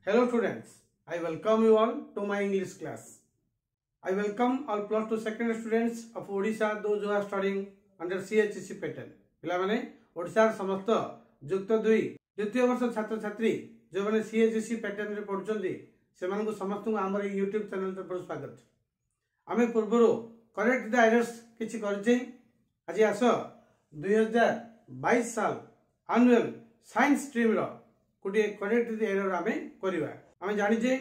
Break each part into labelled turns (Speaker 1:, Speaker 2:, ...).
Speaker 1: Hello students, I welcome you all to my English class. I welcome all plus 2 second students of Odisha, those who are studying under CHEC pattern. पिलामाने Odisha समस्त युक्त 2 द्वितीय वर्ष छात्र छात्री जो माने CHEC pattern रे पढुचंदी सेमान को समस्त को हमर YouTube चैनल पर स्वागत। आमे पूर्वरो करेक्ट द एरर्स किछि करछे। आज आस 2022 साल annual science stream row Gute correct the error आमे करबा। आमे जानि जे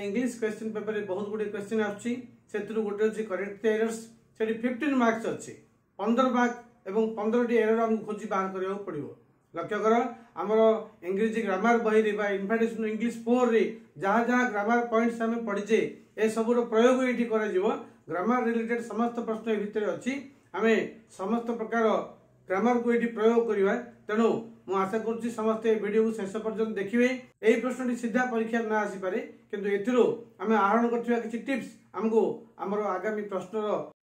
Speaker 1: इंग्लिश क्वेश्चन पेपर रे बहुत गुटे क्वेश्चन आछि, सेतरु गुटे अछि correct the errors. Sethi 15 marks अछि, 15 मार्क एवं 15 टी एरर हम खोजी बाहर करियो पड़िबो। लक्ष्य कर हमर इंग्लिश ग्रामर बही रे बा इन्फर्मेशन इंग्लिश 4 रे जहां जहां ग्रामर पॉइंट्स हमें पढिचे ए सब रो प्रयोग एठी करा जिवो। ग्रामर रिलेटेड समस्त प्रश्न ए भितर अछि, हमें समस्त प्रकार ग्रामर को एठी प्रयोग करिवा। तेनु मु आशा करछि समस्त ए वीडियो को शेष पर्यंत देखिबे। एई प्रश्नटी सीधा परीक्षा ना आसी पारे, किंतु एथिरो हमें आहरण करथिबा किछि टिप्स हमको हमर आगामी प्रश्नर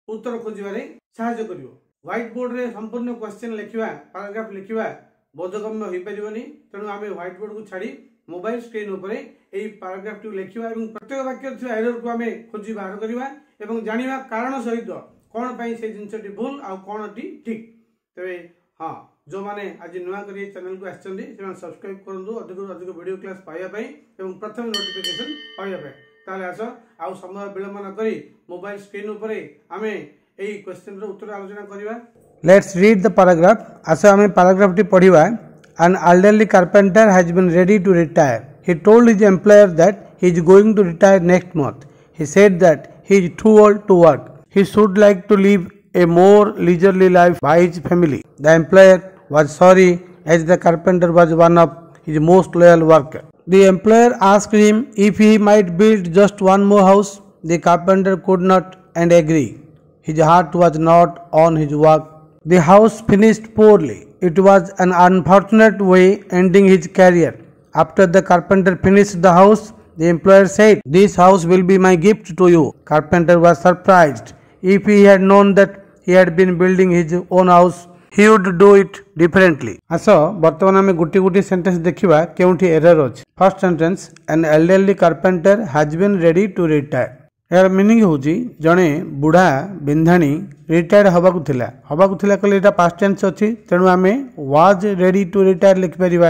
Speaker 1: उत्तर खोजिबारे सहायता करिवो। व्हाइट बोर्ड रे संपूर्ण क्वेश्चन लिखिबा, पैराग्राफ लिखिबा बोधगम्य होई परिबनी। तेनु आमे व्हाइट बोर्ड को छाड़ी मोबाइल स्क्रीन ऊपर एई पैराग्राफ टी लिखिबा एवं प्रत्येक वाक्य थिबा एरर को हमें खोजी बाहर करिबा एवं जानिबा कारण सहित कोन पई से जिंसटी भूल आ कोनटी ठीक। तबे हां जो माने आज नुआ करी चैनल को आछंदी से सब्सक्राइब करंदु अधिक अधिक वीडियो क्लास पाइबा पई एवं प्रथम नोटिफिकेशन पाइबा पई। ताले आसो आउ समय विलंब न करी मोबाइल स्क्रीन ऊपर हमें एई क्वेश्चन रो उत्तर आलोचना करिबा।
Speaker 2: Let's read the paragraph. आसो हमें पैराग्राफ टी पढिबा। An elderly carpenter has been ready to retire. He told his employer that he is going to retire next month. He said that he is too old to work. He should like to live a more leisurely life by his family. The employer was sorry, as the carpenter was one of his most loyal workers. The employer asked him if he might build just one more house. The carpenter could not and agree. His heart was not on his work. The house finished poorly. It was an unfortunate way ending his career. After the carpenter finished the house, the employer said, "This house will be my gift to you." Carpenter was surprised. If he had known that he had been building his own house, he would do it differently. आसो वर्तमान में गुटी गुटी sentence देखिबा केउठी error अछि। First sentence, an elderly carpenter has been ready to retire. यार meaning होची जणे बुढ़ा Bindhani retire हबाकु थिला कहले एटा पास्ट टेंस अछि, तेनु आमे वाज रेडी टू रिटायर लिख परिबा।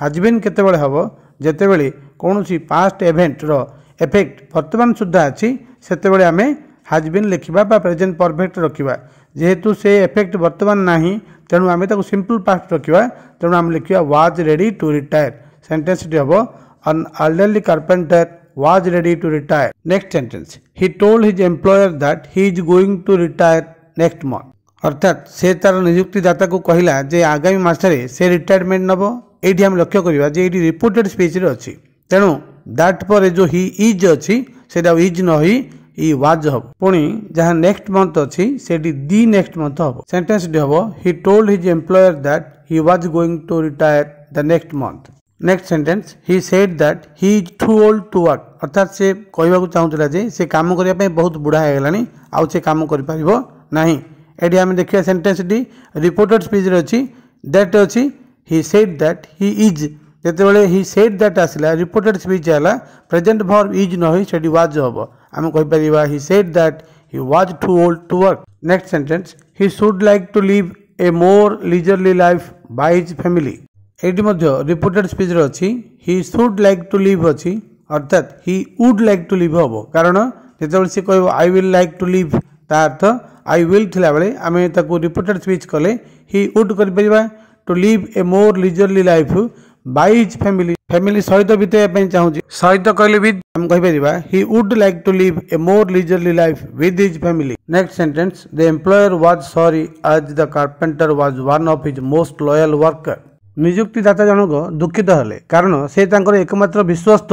Speaker 2: हैज बीन केतेबेले हबो जेतेबेले कोनोसी पास्ट इवेंट रो इफेक्ट वर्तमान सुद्धा अछि, सेतेबेले आमे हैज बीन लिखिबा बा प्रेजेंट परफेक्ट रखिबा। जेहेतु से इफेक्ट वर्तमान नाही, तेनु आमे ताको सिंपल पास्ट रखिबा, तेनु आमे लिखिबा was ready to retire. Sentence टी हबो an elderly carpenter was ready to retire. Next sentence, he told his employer that he is going to retire next month. अर्थात से तार नियुक्ति दाता को कहला जे आगामी मासरे से रिटायरमेंट नबो। एठी हम लक्ष्य करिबा जे एठी रिपोर्टेड स्पीच रे अछि, तेनु दैट पर जो ही इज अछि सेटा इज न होई ई वाज हबो। पुनी जहां नेक्स्ट मंथ अछि सेठी दी नेक्स्ट मंथ हबो। सेंटेंस डी हबो he told his employer that he was going to retire the next month. Next sentence, he said that he is too old to work. अर्थात से कहबाकू चाहूला जे से काम करिया पे बहुत बुढ़ा है गलानी, आउ से काम करि परिबो नाही। एडी हम देखिया सेंटेंस डी रिपोर्टेड स्पीच रे अछि, दैट अछि he said that he is। जेतेबेले he said that आसिला रिपोर्टेड स्पीच आला, प्रेजेंट वर्ब इज न होई सेडी वाज हबो। हम कहि परिबा he said that he was too old to work. Next sentence, he should like to live a more leisurely life by his family. Eighty Madhya reported speech रे अछि he should like to live अछि, अर्थात he would like to live हबो। कारण जेतेबेले से कहबो I will like to live, ता अर्थ I will थिला बेले आमे ताको रिपोर्टेड स्पीच कले he would करि परिबा to live a more leisurely life by his family। Family सहित बिते पे चाहूची, सहित कहले भी हम कहि परिबा he would like to live a more leisurely life with his family. Next sentence, the employer was sorry as the carpenter was one of his most loyal worker. नियुक्तिदाता जनक दुखित हेले कारण से तांकर एकमात्र विश्वस्त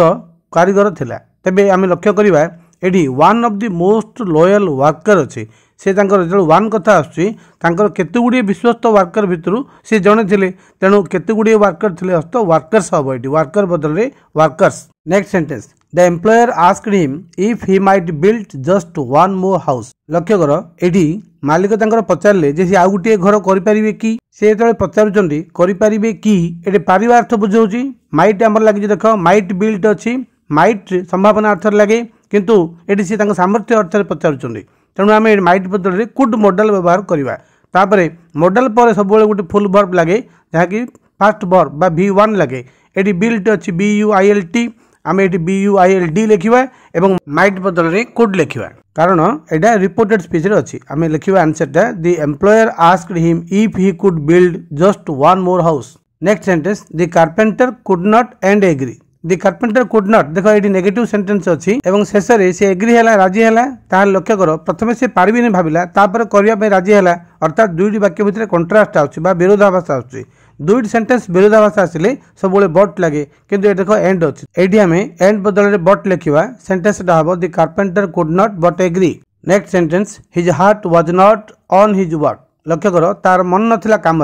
Speaker 2: कारीगर थिला। तबे आमे लक्ष्य करिबा एडी one of the most loyal worker अछि। से तांकर जो वन कथा आछि तांकर केते गुडी विश्वस्त वर्कर भितरु से जणे थिले, तेनु केते गुडी वर्कर थिले हस्त वर्कर्स हबो। एडी वर्कर बदल रे workers. Next sentence, The employer asked him if he might build just one more house. लक्ष्य कर एठी मालिक तांकर पचारले जे आ गुटे घर करि परिबे कि से जेतले पचारुचंडी करि परिबे कि एठी पारिबा अर्थ बुझौची माइट हमर लागि जे देखो माइट बिल्ट अछि माइट संभावना अर्थ लागे किंतु एठी से तांकर सामर्थ्य अर्थ पचारुचंडी तेणु आम माइट बदल में कुड मॉडल व्यवहार करवा तापर मॉडल पर सब गोटे फुल वर्ब लगे जहाँकि फास्ट वर्ब बा V1 लगे ये बिल्ट अच्छी BUILT आम ये BUILD लिखा और माइट बदल में कुड लिखा कारण यहाँ रिपोर्टेड स्पीच अच्छी आम लिखा आंसरटा the employer asked him if he could build just one more house. Next sentence the carpenter could not and agree. The carpenter could not देख ये नेगेटिव सेंटेंस अच्छी और शेष में सी एग्री है राजी है ताल लक्ष्य कर प्रथम से पारिनी भाविला तापर करने राजी है अर्थात दुईट वाक्य भितर कंट्रास्ट आरोधाभास आसूँ दुईट सेंटेंस विरोधाभास आसिले सब बट लगे किंतु ये देख एंड अच्छी ये आम एंड बदल में बट लिखा सेंटेंस हम the carpenter could not but agree. Next sentence his heart was not on his work. लक्ष्य कर तार मन नाला कम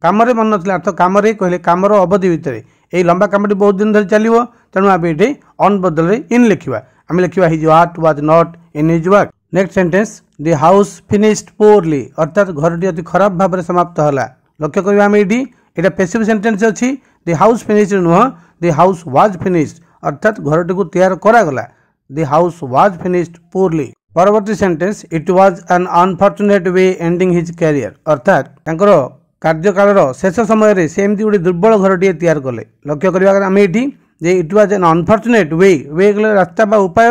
Speaker 2: मन नाला अर्थ कम कहले कमर अवधि भितर ये लंबा कमटी बहुत दिन धरी चलो तेणु आप ये ऑन बदल में इन लिखा आम लिखा his heart was not in his work. Next sentence the house finished poorly अर्थात घरटी अति खराब भाव में समाप्त है। लक्ष्य करें आम ये पैसिव सेंटेंस अच्छी द हाउस फिनिश्ड नुह द हाउस वाज फिनिश्ड अर्थात घरटी को तैयार करागला the house was finished poorly. परवर्ती sentence it was an unfortunate way ending his career अर्थात कार्यकाल शेष समय से एमती गोटे दुर्बल घरटे तैयार कले। लक्ष्य करवा आम ये इट वाज एन अनफॉर्चुनेट वे गले रास्ता बा उपाय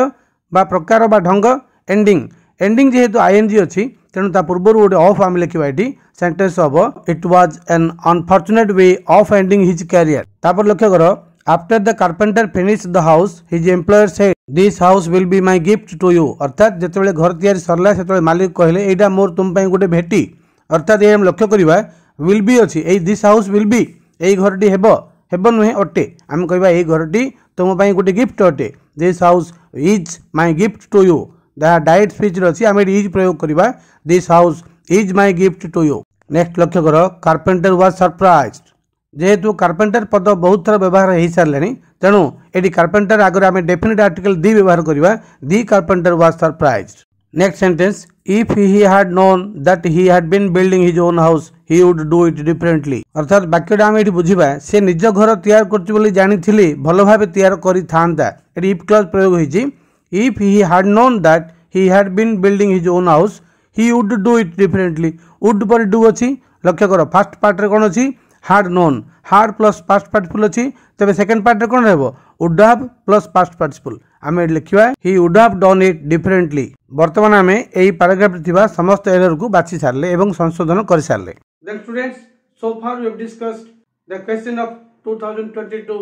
Speaker 2: बा प्रकार बा ढंग एंडिंग एंडिंग जेहेतु आईएनजी अच्छी तेणु ता पूर्व गोटे ऑफ आम लिखा ये सेंटेंस हम it was an unfortunate way of ending his career. तापर लक्ष्य कर after the carpenter finish the house his employer said this house will be my gift to you अर्थात जिते घर तैयारी सरला से मालिक कहले एटा मोर तुम गोटे भेटी अर्थात ये लक्ष्य करवा विल बी अच्छी ये दिस हाउस विल बी यही घरटी हेब नुहे अटे आम कह यही घरटी तुम गोटे गिफ्ट अटे this house is my gift to you जहाँ डायरेक्ट स्पीच अच्छी आम इज प्रयोग करवा this house is my gift to you. Next लक्ष्य कर कारपेंटर वाज सरप्राइज्ड जेहेतु कारपेंटर पद बहुत थर व्यवहार हो सारे तेणु ये कारपेंटर आगे आम डेफिनेट आर्टिकल दी व्यवहार करवा दी carpenter was surprised. Next sentence if he had known that he had been building his own house he would do it differently अर्थात वाक्यटा आम ये बुझा से निज घर तैयार कर जानी भल भाव तैयार करता ये इफ क्लॉज प्रयोग होती if he had known that he had been building his own house he would do it differently would पर डू अच्छी लक्ष्य कर फास्ट पार्ट रे कौन अच्छी had known had plus past participle अच्छी तेज सेकेंड पार्ट रे कौन रहा would have plus past participle आम लिखा he would have done it differently. बर्तमान आम यही पैराग्राफ थिबा समस्त एरर को बाछि सारले एवं संशोधन कर सारले।
Speaker 1: Then students, so far we have discussed the question of 2022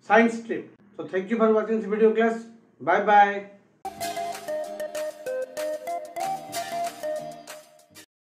Speaker 1: science stream. So thank you for watching this video class. Bye bye.